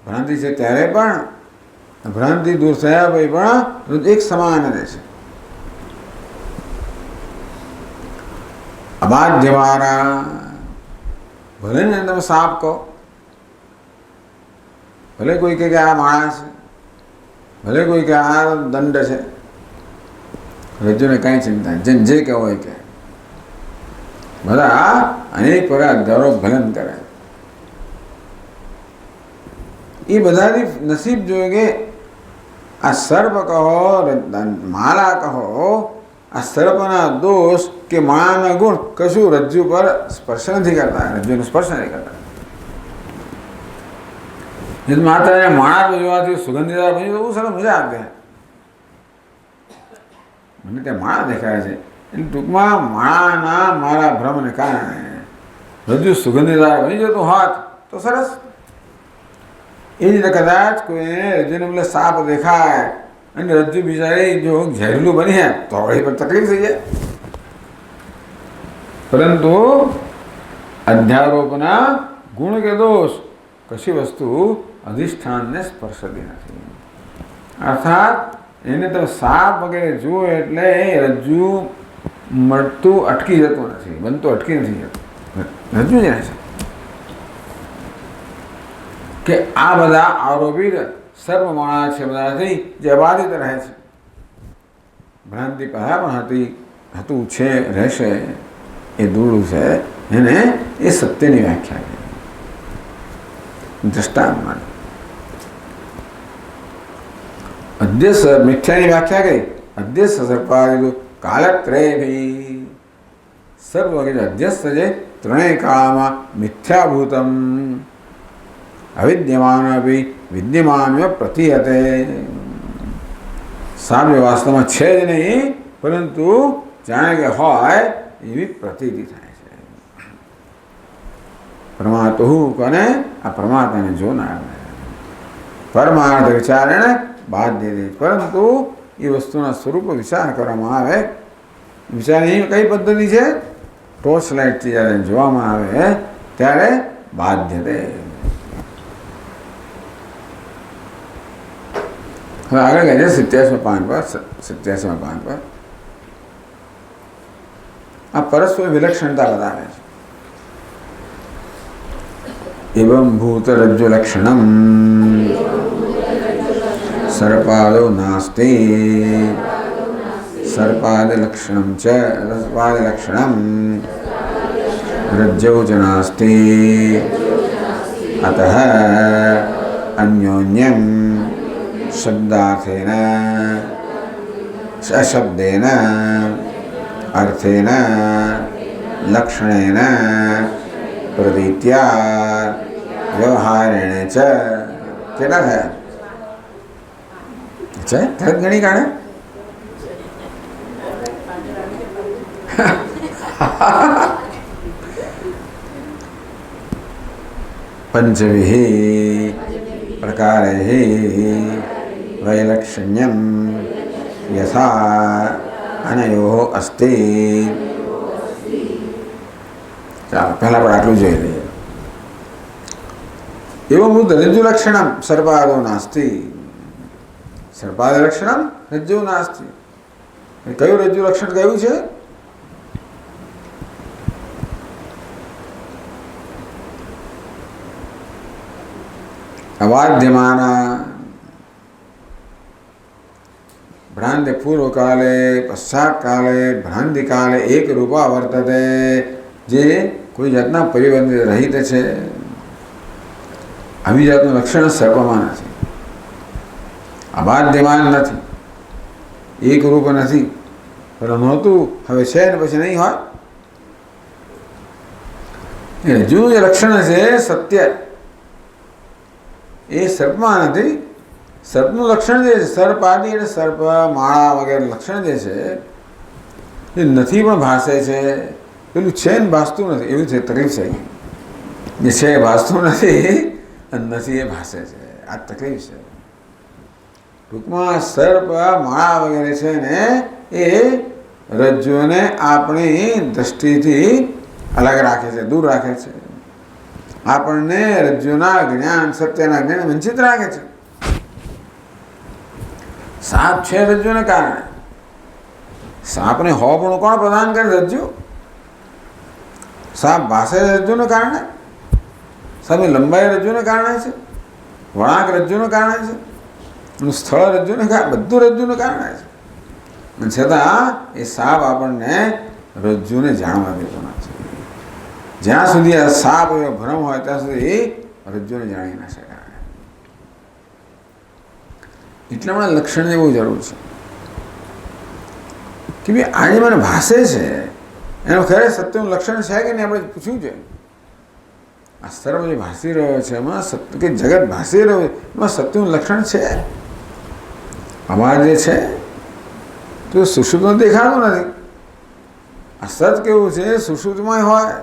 ભ્રાંતિ છે ત્યારે પણ, ભ્રાંતિ દૂર થયા પછી પણ એક સમાન રહે છે. અબાધ્યમાના. ભલે ને તમે સાપ કહો, ભલે કોઈ કે આ માણસ છે, ભલે કોઈ કે આ દંડ છે, રજ્જુને કાંઈ ચિંતા જેમ જે કે હોય કે. બધા અનેક પ્રકાર ધરો ભલન કરે. એ બધાથી નસીબ જોઈએ કે આ સર્પ કહો, માળા કહો, આ સર્પના દોષ કે માળાના ગુણ કશું રજ્જુ પર સ્પર્શ નથી કરતા, રજ્જુનો સ્પર્શ નથી કરતા. માત્ર માળા જોવાથી સુગંધીદાર બની બહુ સરસ મજા આપે. મને ત્યાં માળા દેખાય છે એટલે ટૂંકમાં માળાના મારા ભ્રમને કારણે રજ્જુ સુગંધીદાર બની જતું હોત તો સરસ. એ જ રીતે કદાચ કોઈને રજ્જુને બદલે સાપ દેખાય અને રજ્જુ બિચારી જો ઝેરલું બની જાય તો એ પર તકલીફ થઈ જાય. પરંતુ અધ્યારોપના ગુણ કે દોષ કશી વસ્તુ અધિષ્ઠાનને સ્પર્શતી નથી. અર્થાત એને તો સાપ વગેરે જુઓ એટલે રજ્જુ મળતું અટકી જતું નથી, બનતું અટકી નથી જતું, રજ્જુ જ રહે છે. કે આ બધા આરોપિત સર્વમાણા છે બધાથી જે અબાધિત રહે છે. ભ્રાંતિ પહેલાં પણ હતું, છે, રહેશે, એ દૂર છે. એને એ સત્યની વ્યાખ્યા કરી દ્રષ્ટાંત માટે. અધ્યસ મિથ્યાની વ્યાખ્યા કરી. અધ્યસ સર્પાદિ કાલત્રયભી સર્વ વગેરે અધ્યસ્ત છે ત્રણેય કાળમાં મિથ્યાભૂતમ અવિદ્યમાન વિદ્યમાન પ્રતીયતે. સામ્ય વાસ્તવમાં છે જ નહીં, પરંતુ જાણે કે હોય એવી પ્રતીતિ થાય છે. પરમાત્મા કોને? આ પરમાત્માને જોનાર પરમાર્થ વિચારણે બાધ્ય દે. પરંતુ એ વસ્તુના સ્વરૂપ વિચાર કરવામાં આવે. વિચારની કઈ પદ્ધતિ છે? ટોર્ચ લાઇટથી જ્યારે જોવામાં આવે ત્યારે બાધ્ય દે. હવે આગળ કહે છે 87 પાન પર આ પરસ્પર વિલક્ષણતા બતાવે છે. એવં ભૂત રજ્જુ લક્ષણમ સર્પાદો નાસ્તિ સર્પાદ લક્ષણમ ચ રસપાદ લક્ષણમ રજ્જૌ ચ નાસ્તિ અતઃ અન્યોન્યમ શબ્દાર્થેન અશબ્દેન અર્થેન લક્ષણેન પ્રતીત્યા વ્યવહારેણ ચ. કેટલા થયા છે? તરત ગણી કાઢે. પંચવિઃ પ્રકારૈઃ વૈલક્ષણ્યમ યથા અનયોઃ અસ્તિ. ચાલો પહેલાં આપણે આટલું જોઈ લઈએ. એવં ભૂત રજ્જુ લક્ષણમ સર્પાદો નાસ્તિ. સર્પાદ લક્ષણમ રજ્જુ નાસ્તિ. કયું રજ્જુ લક્ષણ કયું છે? અવાદ્યમાન ભ્રાંતિ પૂર્વ કાલે પશ્ચાત કાલે ભ્રાંતિ કાલે એક રૂપા વર્તતે. જે કોઈ જાતના પરિબંધિત રહિત છે. આવી જાતનું લક્ષણ સર્પમાં નથી. અબાધ્યમાન નથી, એક રૂપ નથી. પેલું નહોતું, હવે છે ને પછી નહીં હોય. રજ્જુનું જે લક્ષણ છે સત્ય, એ સર્પમાં નથી. સર્પનું લક્ષણ જે છે સર્પ આદિ એટલે સર્પ માળા વગેરે લક્ષણ જે છે એ નથી પણ ભાષે છે. પેલું છે ને ભાસતું નથી, એવું છે. તકલીફ છે. જે છે એ ભાસતું નથી અને નથી એ ભાષે છે. આ તકલીફ છે. ટૂંકમાં સર્પ માળા વગેરે છે ને એ રજ્જુને આપણી દ્રષ્ટિથી અલગ રાખે છે, દૂર રાખે છે. આપણને રજ્જુના જ્ઞાન સત્યના જ્ઞાન વંચિત રાખે છે. સાપ છે રજ્જુને કારણે. સાપને હોપણું કોણ પ્રદાન કરે? રજ્જુ. સાપ ભાષે રજ્જુને કારણે. સાપની લંબાઈ રજ્જુને કારણે છે. વળાંક રજ્જુને કારણે છે. સ્થળ રજ્જુને કારણે, બધું રજ્જુને કારણે છે. છતાં એ સાપ આપણને રજ્જુને જાણવા દેતો નથી. જ્યાં સુધી આ સાપ એવો ભ્રમ હોય ત્યાં સુધી રજ્જુને જાણી ના શકાય. એટલા માટે લક્ષણની બહુ જરૂર છે કે ભાઈ આજે મને ભાષે છે એનું ખરે સત્યનું લક્ષણ છે કે નહીં આપણે પૂછ્યું છે. આ સર્વ જે ભાસી રહ્યો છે એમાં સત્ય કે જગત ભાસી રહ્યો છે એમાં સત્યનું લક્ષણ છે. અમારે જે છે તો સુષુપ્તમાં દેખાતું નથી. આ સત કેવું છે સુષુપ્તમાં હોય.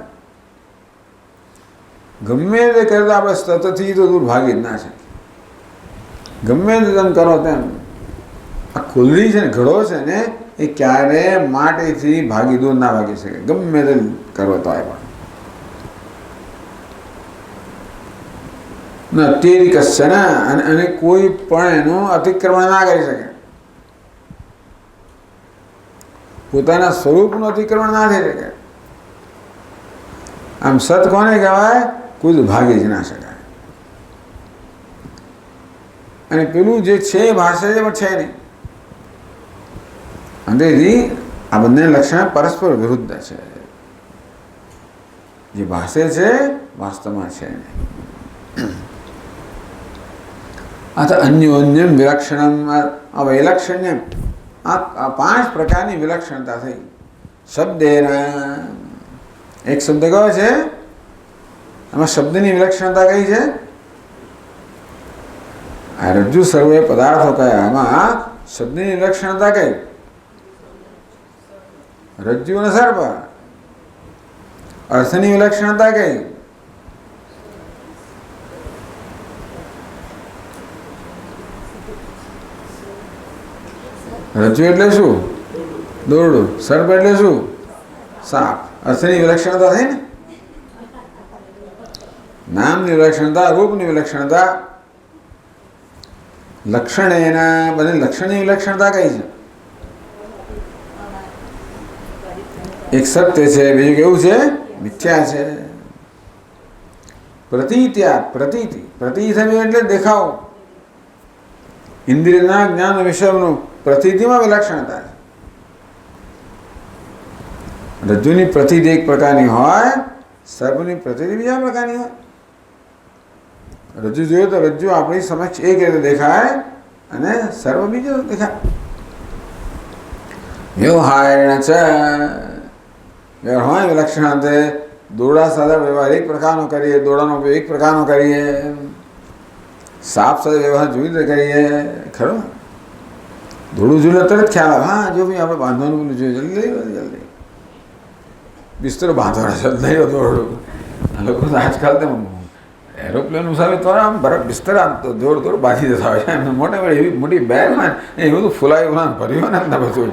ગમે તે કરતા આપણે સતથી તો દૂર ભાગી જ ના છે. ગમે તે તમે કરો તેમ આ ખુલ્લી છે ને ઘડો છે ને એ ક્યારે માટીથી ભાગી દૂર ના ભાગી શકે. ગમે તે કરો તો પણ અત્યારે કશે ને અને કોઈ પણ એનું અતિક્રમણ ના કરી શકે. પોતાના સ્વરૂપનું અતિક્રમણ ના થઈ શકે. આમ સત કોને કહેવાય? કુદ ભાગી જ ના શકાય. અને પેલું જે છે એ ભાષે છે પણ છે નહીં. અંતેથી આ બંને લક્ષણ પરસ્પર વિરુદ્ધ છે. જે ભાષે છે વાસ્તવમાં છે નહીં. અથ અન્યોન્યમ વિલક્ષણમ વૈલક્ષણ્યમ. આ 5 પ્રકારની વિલક્ષણતા થઈ. શબ્દેના એક શબ્દ કયો છે? આમાં શબ્દની વિલક્ષણતા કઈ છે? આ રજ્જુ સર્વે પદાર્થો કયા? આમાં શબ્દની વિલક્ષણતા કઈ? રજ્જુ અને સર્પ. અર્થની વિલક્ષણતા કઈ? રજ્જુ એટલે શું? દોરડું. સર્પ એટલે શું? સાપ. અર્થની વિલક્ષણતા થઈ ને. નામની વિલક્ષણતા, રૂપની વિલક્ષણતા, લક્ષણ એના બધી લક્ષણની વિલક્ષણતા કઈ છે? એક સત્ય છે, બીજું કેવું છે? મિથ્યા છે. પ્રતીત્યા પ્રતીતિ. પ્રતીતિ એટલે દેખાવ. ઇન્દ્રિયના જ્ઞાન વિષયનું પ્રતીતિમાં વિલક્ષણતા છે. રજ્જુની પ્રતીતિ એક પ્રકારની હોય, સર્પની પ્રતીતિ બીજા પ્રકારની હોય. રજ્જુ જોઈએ તો રજ્જુ આપણી સમક્ષ એક રીતે દેખાય અને સર્વ બીજો દેખાય. વ્યવહારેણ છે. વ્યવહાર વિલક્ષણાંતે દોરડા સાથે વ્યવહાર એક પ્રકારનો કરીએ, દોરડાનો ઉપયોગ એક પ્રકારનો કરીએ, સાપ સાથે વ્યવહાર જોઈ રીતે કરીએ. ખરો દોડું જોયું તરત ખ્યાલ આવે. હા જો ભાઈ આપણે બાંધવાનું પેલું જોયું, જલ્દી બિસ્તરો બાંધવાનો છે, નહીં દોરડું. આ લોકો આજકાલ તો એરોપ્લેન ઉસાવે તો આમ બરાબર બિસ્તર આમ તો દોડ બાંધી દેતા હોય છે. એમને મોટા એવી મોટી બેગ હોય ને એ બધું ફૂલાયું ભર્યું ને બધું.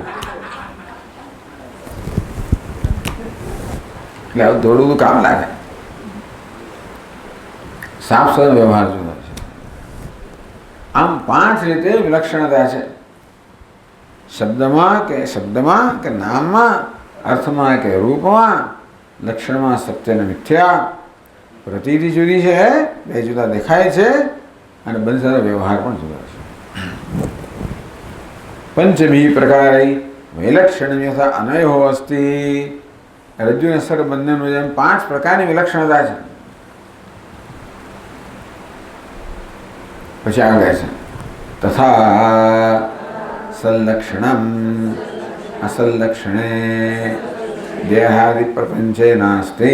એટલે આવું દોડવું તો કામ લાગે. સાફ સરળ વ્યવહાર જુદો છે. આમ 5 રીતે વિલક્ષણતા છે. શબ્દમાં કે નામમાં, અર્થમાં કે રૂપમાં, લક્ષણમાં સત્ય અને મિથ્યા. પ્રતીતિ જુદી છે, 2 જુદા દેખાય છે, અને બંને સાથે વ્યવહાર પણ જુદો છે. પંચમી પ્રકારે વૈલક્ષણ યથા અનયો અસ્તિ. રજ્જુ અને સર્પ બંનેનું જેમ 5 પ્રકારની વિલક્ષણતા છે. પછી આગળ છે તથા સંલક્ષણમ અસંલક્ષણે દેહાદિ પ્રપંચે નાસ્તિ.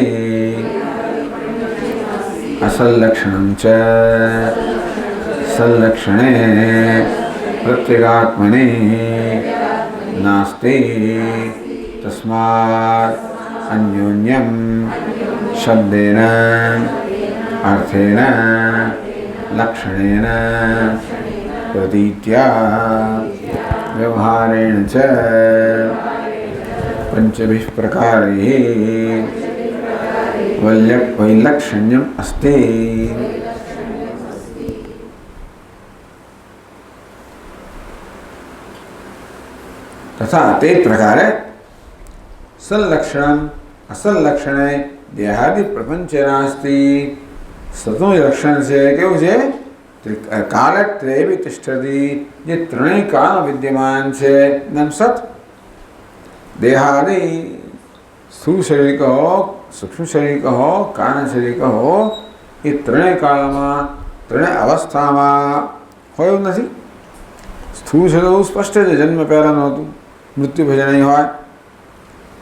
असल्लक्षणं च संलक्षणे प्रत्यगात्मने नास्ति. तस्मात् अन्योन्यं शब्देन अर्थेन लक्षणेन प्रतीत्या व्यवहारेण च पंचभिः प्रकारैः वैलक्षण्यम अस्ति. तथा ते प्रकारे संलक्षणम असंलक्षणे देहादि प्रपंच नास्ति. सतों लक्षण से केवुं छे? कालत्रये तिष्ठति. जे त्रणेय काल विद्यमान छे नाम सत. देहादि स्थूल शरीर कहो, सूक्ष्म शरीर कहो, कारण शरीर कहो, ये त्रणेय कालमां त्रणेय अवस्थामां होय એવું નથી. સ્થૂળ શરીર સ્પષ્ટ છે, જન્મ પહેલાંનું હતું, મૃત્યુ પછી નહીં હોય.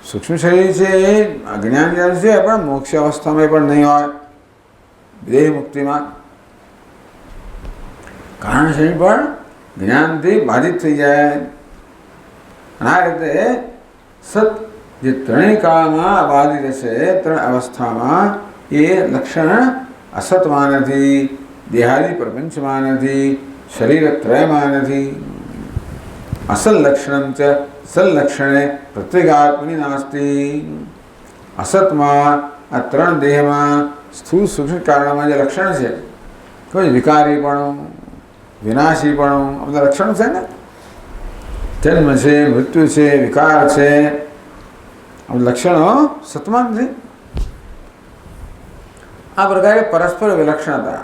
સૂક્ષ્મ શરીર છે એ અજ્ઞાન જ્ઞાન છે પણ મોક્ષ અવસ્થામાં પણ નહીં હોય, દેહ મુક્તિમાં. કારણ શરીર પણ જ્ઞાનથી બાધિત થઈ જાય. અને આ રીતે સત જે ત્રણેય કાળમાં બાધિત છે, 3 અવસ્થામાં એ લક્ષણ અસતમાં નથી, દેહાદિ પ્રપંચમાં નથી, શરીરત્રયમાં નથી. અસલ લક્ષણમ ચ સંલક્ષણે પ્રત્યેગાત્મની નાસ્તિ. અસતમાં આ 3 દેહમાં સ્થૂળ સૂક્ષ્મ કારણમાં જે લક્ષણ છે, કોઈ વિકારીપણું, વિનાશીપણું, આ બધા લક્ષણો છે ને, જન્મ છે, મૃત્યુ છે, વિકાર છે, લક્ષણો સતમાન છે. આ પ્રકારે પરસ્પર વિલક્ષણતા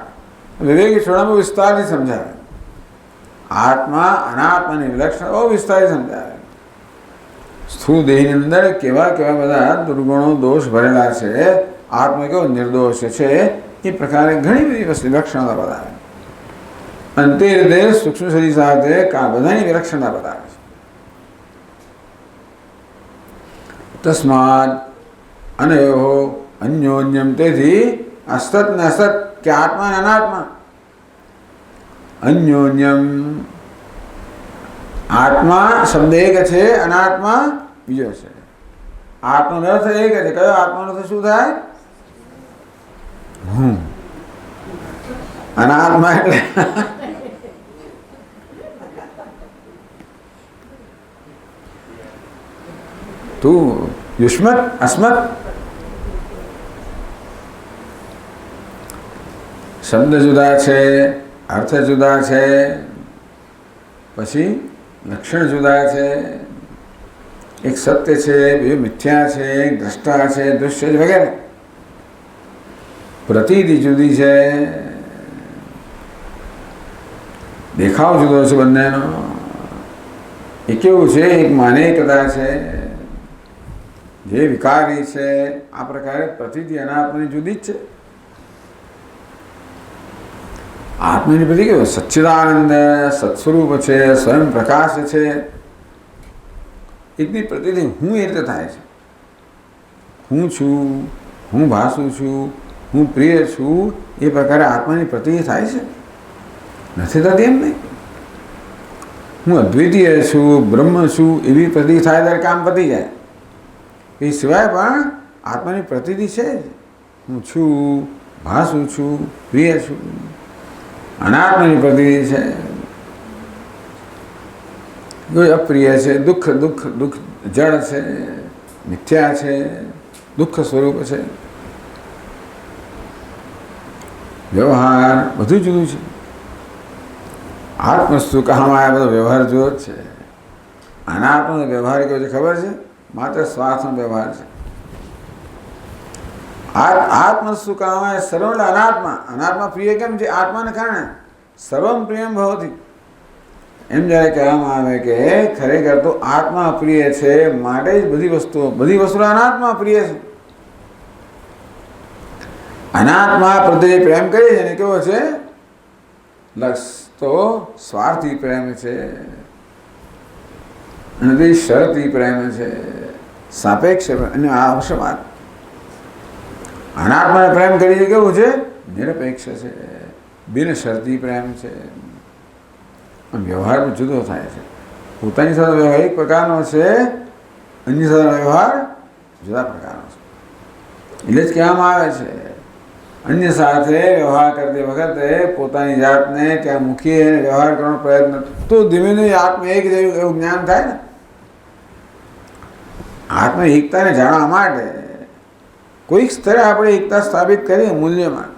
વિવેકી છોડામાં વિસ્તારથી સમજાવે. આત્મા અનાત્માની વિલક્ષણ બહુ વિસ્તારથી સમજાવે. સ્થૂળ દેહની અંદર કેવા કેવા બધા દુર્ગુણો દોષ ભરેલા છે, આત્મા કેવો નિર્દોષ છે, એ પ્રકારે ઘણી બધી વિલક્ષણતા બતાવે. અને તે રીતે સૂક્ષ્મ શરીર સાથે બધાની વિલક્ષણતા બતાવે છે. તસ્માદ અનયો અન્યોન્યમ, તેથી અસત ને અસત કે આત્મા ને અનાત્મા અન્યોન્યમ, આત્મા શબ્દ એક છે, અનાત્મા બીજો છે. આત્માનો અર્થ એક છે. કયો આત્માનો અર્થ શું થાય? હું. અનાત્મા એટલે તું યુષ્મત અસ્મત. શબ્દ જુદા છે, અર્થ જુદા છે, પછી લક્ષણ જુદા છે. એક સત્ય છે, બીજું મિથ્યા છે, એક દ્રષ્ટા છે, દૃશ્ય છે, વગેરે. પ્રતીતિ જુદી છે, દેખાવ જુદો છે બંનેનો. એ કેવું છે? એક માનેકતા છે, જે વિકારી છે. આ પ્રકારે પ્રતીતિ અનાત્માની જુદી જ છે. આત્માની પ્રતિ કેવું? સચ્ચિદાનંદ સત્સ્વરૂપ છે, સ્વયં પ્રકાશ છે. એટલી પ્રતિથી હું એ રીતે થાય છે. હું છું, હું ભાસું છું, હું પ્રિય છું, એ પ્રકારે આત્માની પ્રતિ થાય છે. નથી થતી એમ નહીં. હું અદ્વિતીય છું, બ્રહ્મ છું, એવી પ્રતિ થાય ત્યારે કામ પતી જાય. એ સિવાય પણ આત્માની પ્રતિતિ છે. હું છું, ભાસું છું, પ્રિય છું. અનાત્માની પ્રતિતિ છે. કોઈ અપ્રિય છે, દુઃખ દુઃખ દુઃખ જળ છે, મિથ્યા છે, દુઃખ સ્વરૂપ છે. વ્યવહાર બધું જુદું છે. આત્મસ્તુ કહામાં આ બધો વ્યવહાર જુદો જ છે. અનાત્મનો વ્યવહાર કેવો છે ખબર છે? માત્ર સ્વાર્થનો વ્યવહાર છે. આત્મસ્તુ કહામાં સર્વ અનાત્મા. અનાત્મા પ્રિય કેમ છે? આત્માને કારણે. સર્વમ પ્રિયમ ભવતી. એમ જ્યારે કહેવામાં આવે કે ખરેખર તો આત્મા પ્રિય છે, માટે જ બધી વસ્તુઓ અનાત્મા પ્રિય છે. અનાત્મા પ્રત્યે પ્રેમ કરીએ છીએ ને કેવો છે? લક્ષ તો સ્વાર્થી પ્રેમ છે, અને તે શરતી પ્રેમ છે, સાપેક્ષ અને આવશ્યક વાત. અનાત્માને પ્રેમ કરીએ કેવું છે? નિરપેક્ષ છે, બિન શરતી પ્રેમ છે. વ્યવહાર જુદો થાય છે. પોતાની સાથે વ્યવહાર એક પ્રકારનો છે, અન્ય સાથે વ્યવહાર જુદા પ્રકારનો છે. એટલે જ કહેવામાં આવે છે અન્ય સાથે વ્યવહાર કરતી વખતે પોતાની જાતને ત્યાં મૂકી અને વ્યવહાર કરવાનો પ્રયત્ન તો ધીમે ધીમે આત્મા એક એવું જ્ઞાન થાય ને. આત્મા એકતાને જાણવા માટે કોઈક સ્તરે આપણે એકતા સ્થાપિત કરીએ મૂલ્યમાં.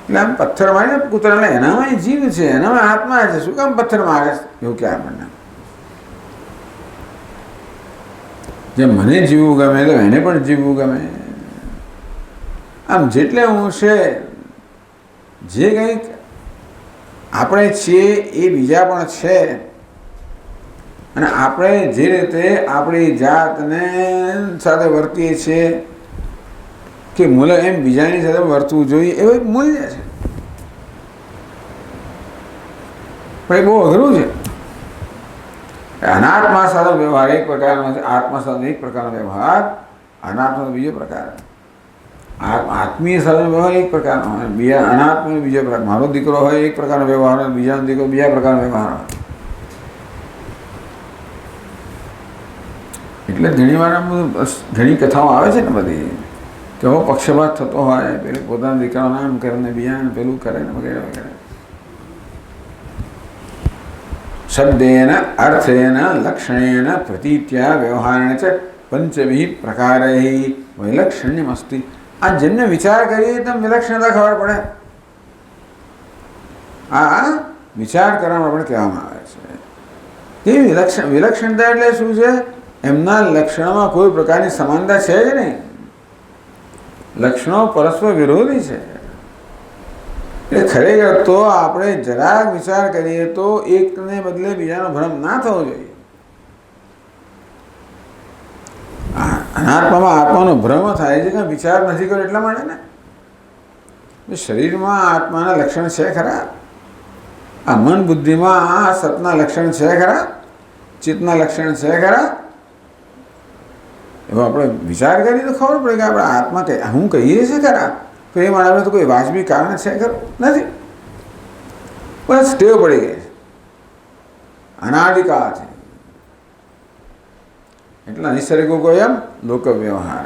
એટલે આમ પથ્થર મારીને કૂતરાને એનામાં જીવ છે, એનામાં આત્મા છે, શું કામ પથ્થર મારે એવું કે આપણને. જેમ મને જીવવું ગમે તો એને પણ જીવવું ગમે. આમ જેટલે હું છે, જે કંઈક આપણે છીએ એ બીજા પણ છે. અને આપણે જે રીતે આપણી જાતને સાથે વર્તીએ છીએ કે મૂલ્ય એમ બીજાની સાથે વર્તવું જોઈએ, એવું એક મૂલ્ય છે. પણ એ બહુ અઘરું છે. અનાત્મા સાથે વ્યવહાર એક પ્રકારનો છે, આત્મા સાથે એક પ્રકારનો વ્યવહાર, અનાત્મા બીજો પ્રકાર. આત્મીય સાથે વ્યવહાર એક પ્રકારનો હોય, બીજા અનાત્મા બીજો પ્રકાર. મારો દીકરો હોય એક પ્રકારનો વ્યવહાર હોય, બીજાનો દીકરો બીજા પ્રકારનો વ્યવહાર હોય. એટલે ઘણી વાર ઘણી કથાઓ આવે છે ને બધી, કેવો પક્ષપાત થતો હોય, પેલું પોતાના દીકરાનું નામ કરે ને બીજાને પેલું કરે ને વગેરે વગેરે. શબ્દેન અર્થેન લક્ષણેન પ્રતીત્યા વ્યવહારેણ ચ પંચવિધ પ્રકારૈ વૈલક્ષણ્યમ અસ્તિ. આ જેમને વિચાર કરીએ તો વિલક્ષણતા ખબર પડે. આ વિચાર કરવામાં પણ કહેવામાં આવે છે એ વિલક્ષણતા એટલે શું છે? એમના લક્ષણોમાં કોઈ પ્રકારની સમાનતા છે જ નહીં. લક્ષણો પરસ્પર વિરોધી છે. એટલે ખરેખર તો આપણે જરાક વિચાર કરીએ તો એકને બદલે બીજાનો ભ્રમ ના થવો જોઈએ. અનાત્મામાં આત્માનો ભ્રમ થાય છે કે વિચાર નથી કર્યો એટલા માટે ને. શરીરમાં આત્માના લક્ષણ છે ખરા? આ મન બુદ્ધિમાં આ સતના લક્ષણ છે ખરા? ચિત્તના લક્ષણ છે ખરા? એવો આપણે વિચાર કરીએ તો ખબર પડે કે આપણે આત્મા હું કહીએ છીએ ખરા? તો એ માટે તો કોઈ વાજબી કારણ છે ખરું નથી. બસ ટેવ પડી ગઈ છે, અનાદિકાળ છે. એટલા નિસર્ગો કોયમ લોક વ્યવહાર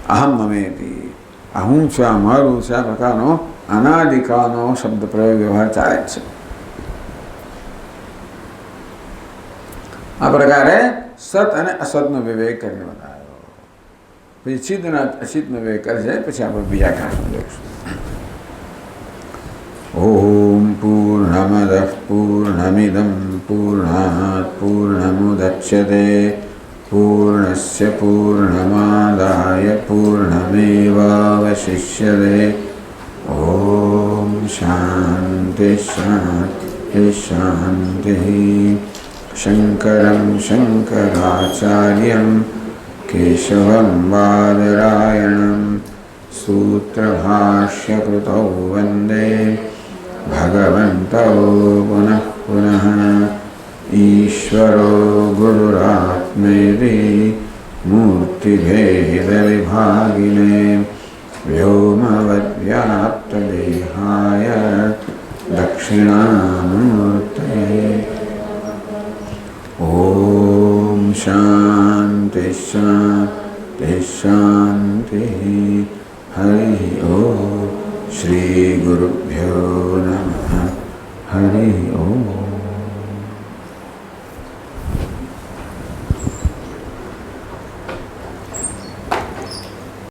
અહમ મમેતી, હું છે, આ મારું છે, આ પ્રકારનો અનાદિકાળનો શબ્દ પ્રયોગ વ્યવહાર ચાલે જ છે. આ પ્રકારે સત અને અસતનો વિવેક કરીને બતાવ્યો. પછી ચિત્ત અને અચિતનો વિવેક કરે છે. પછી આપણે બીજા ક્લાસમાં જોઈશું. ઓમ પૂર્ણમદ પૂર્ણમિદમ પૂર્ણાત પૂર્ણમુદચ્યતે પૂર્ણસ્ય પૂર્ણમાદાય પૂર્ણમેવાવશિષ્યતે. ઓમ શાંતિ શાંતિ શાંતિ. શંકરં શંકરાચાર્યં કેશવં બાદરાયણં સૂત્રભાષ્યકૃતૌ વંદે ભગવन्तौ પુનઃ પુનઃ. ઈશ્વરો ગુરુરાત્મેતિ મૂર્તિભેદવિભાગિને વ્યોમવદ્વ્યાપ્તદેહાય દક્ષિણામૂર્તયે. ઓમ શાંતિ શાંતિ શાંતિ. હરિ ઓમ. શ્રી ગુરુભ્યો નમઃ. હરિ ઓમ.